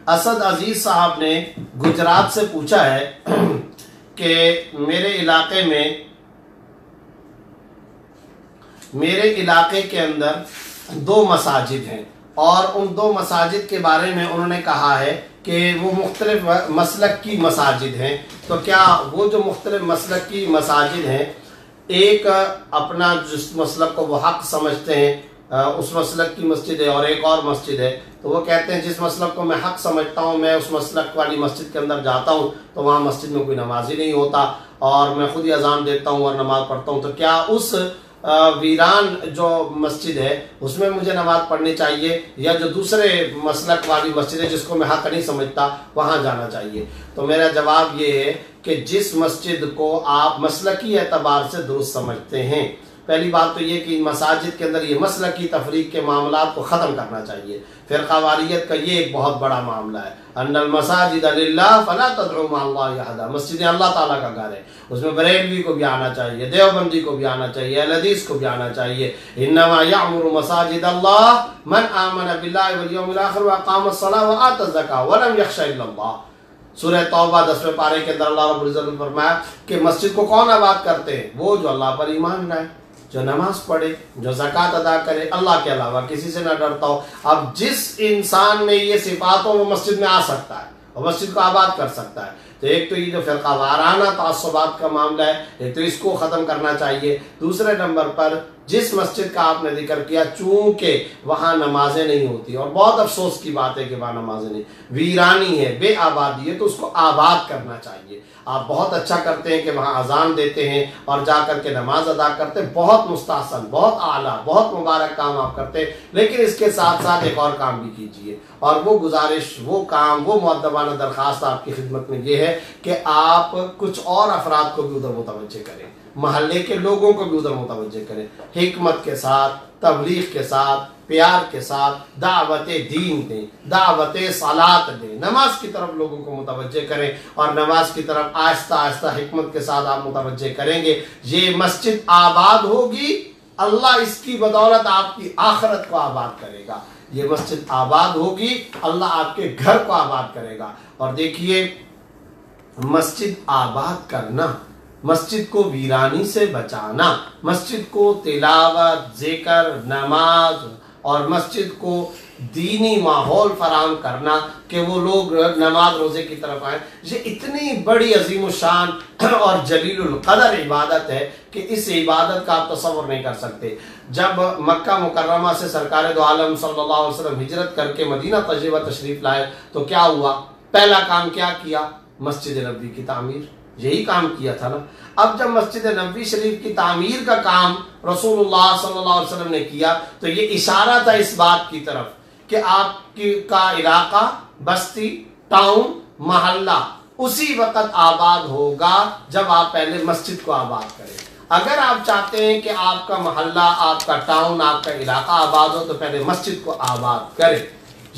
اسد عزیز صاحب نے گجرات سے پوچھا ہے کہ میرے علاقے کے اندر 2 مساجد ہیں اور ان 2 مساجد کے بارے میں انہوں نے کہا ہے کہ وہ مختلف مسلک کی مساجد ہیں، تو کیا وہ جو مختلف مسلک کی مساجد ہیں، ایک اپنا جس مسلک کو وہ حق سمجھتے ہیں اس مسلک کی مسجد ہے اور ایک اور مسجد ہے، تو وہ کہتے ہیں جس مسلک کو میں حق سمجھتا ہوں میں اس مسلک والی مسجد کے اندر جاتا ہوں تو وہاں مسجد میں کوئی نمازی نہیں ہوتا اور میں خود ہی اذان دیتا ہوں اور نماز پڑھتا ہوں، تو کیا اس ویران جو مسجد ہے اس میں مجھے نماز پڑھنی چاہیے یا جو دوسرے مسلک والی مسجد ہے جس کو میں حق نہیں سمجھتا وہاں جانا چاہیے؟ تو میرا جواب یہ ہے کہ جس مسجد کو آپ مسلکی اعتبار سے درست سمجھتے ہیں، پہلی بات تو یہ کہ مساجد کے اندر یہ مسلکی تفریق کے معاملات کو ختم کرنا چاہیے۔ فرقہ واریت کا یہ ایک بہت بڑا معاملہ ہے، ان المساجد للہ فلا تدعوا مع اللہ احدا، مسجد اللہ تعالیٰ کا گھر ہے، اس میں بریلوی کو بھی آنا چاہیے، دیوبندی کو بھی آنا چاہیے، اہل حدیث کو بھی آنا چاہیے۔ انما یعمر مساجد اللہ من آمن باللہ والیوم الاخر واقام الصلاۃ وآتى الزکاۃ ولم یخش الا اللہ۔ سورہ توبہ 10ویں پارے کے اندر اللہ رب العزت نے فرمایا کہ مسجد کو کون آباد کرتے ہیں؟ وہ جو اللہ پر ایمان لائے، جو نماز پڑھے، جو زکوٰۃ ادا کرے، اللہ کے علاوہ کسی سے نہ ڈرتا ہو۔ اب جس انسان میں یہ صفات ہو وہ مسجد میں آ سکتا ہے اور مسجد کو آباد کر سکتا ہے۔ تو ایک تو یہ جو فرقہ وارانہ تعصبات کا معاملہ ہے، ایک تو اس کو ختم کرنا چاہیے۔ دوسرے نمبر پر جس مسجد کا آپ نے ذکر کیا، چونکہ وہاں نمازیں نہیں ہوتی اور بہت افسوس کی بات ہے کہ وہاں نمازیں نہیں، ویرانی ہے، بے آبادی ہے، تو اس کو آباد کرنا چاہیے۔ آپ بہت اچھا کرتے ہیں کہ وہاں اذان دیتے ہیں اور جا کر کے نماز ادا کرتے ہیں، بہت مستحسن، بہت اعلیٰ، بہت مبارک کام آپ کرتے ہیں، لیکن اس کے ساتھ ساتھ ایک اور کام بھی کیجیے، اور وہ گزارش، وہ کام، وہ مؤدبانہ درخواست آپ کی خدمت میں یہ ہے کہ آپ کچھ اور افراد کو بھی ادھر متوجہ کریں، محلے کے لوگوں کو بھی ادھر متوجہ کریں، حکمت کے ساتھ، تبلیغ کے ساتھ، پیار کے ساتھ دعوت دین دیں، دعوت صلاۃ دیں، نماز کی طرف لوگوں کو متوجہ کریں، اور نماز کی طرف آہستہ آہستہ حکمت کے ساتھ آپ متوجہ کریں گے، یہ مسجد آباد ہوگی، اللہ اس کی بدولت آپ کی آخرت کو آباد کرے گا۔ یہ مسجد آباد ہوگی، اللہ آپ کے گھر کو آباد کرے گا۔ اور دیکھیے، مسجد آباد کرنا، مسجد کو ویرانی سے بچانا، مسجد کو تلاوت، ذکر، نماز اور مسجد کو دینی ماحول فراہم کرنا کہ وہ لوگ نماز روزے کی طرف آئیں، یہ اتنی بڑی عظیم الشان اور جلیل القدر عبادت ہے کہ اس عبادت کا آپ تصور نہیں کر سکتے۔ جب مکہ مکرمہ سے سرکار دو عالم صلی اللہ علیہ وسلم ہجرت کر کے مدینہ طیبہ تشریف لائے تو کیا ہوا؟ پہلا کام کیا کیا؟ مسجد نبوی کی تعمیر، یہی کام کیا تھا نا۔ اب جب مسجد نبوی شریف کی تعمیر کا کام رسول اللہ صلی اللہ علیہ وسلم نے کیا تو یہ اشارہ تھا اس بات کی طرف کہ آپ کا علاقہ، بستی، ٹاؤن، محلہ اسی وقت آباد ہوگا جب آپ پہلے مسجد کو آباد کریں۔ اگر آپ چاہتے ہیں کہ آپ کا محلہ، آپ کا ٹاؤن، آپ کا علاقہ آباد ہو تو پہلے مسجد کو آباد کریں۔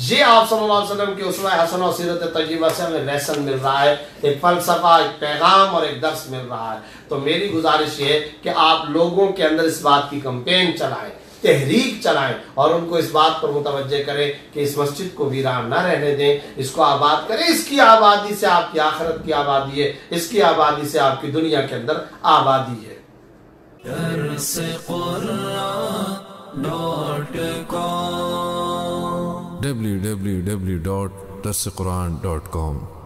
یہ آپ صلی اللہ علیہ وسلم کی اسوہ حسنہ و سیرت طیبہ سے ہمیں لیسن مل رہا ہے، ایک فلسفہ، ایک پیغام اور ایک درس مل رہا ہے۔ تو میری گزارش یہ ہے کہ آپ لوگوں کے اندر اس بات کی کمپین چلائیں، تحریک چلائیں اور ان کو اس بات پر متوجہ کریں کہ اس مسجد کو ویران نہ رہنے دیں، اس کو آباد کریں۔ اس کی آبادی سے آپ کی آخرت کی آبادی ہے، اس کی آبادی سے آپ کی دنیا کے اندر آبادی ہے۔ www.darsequran.com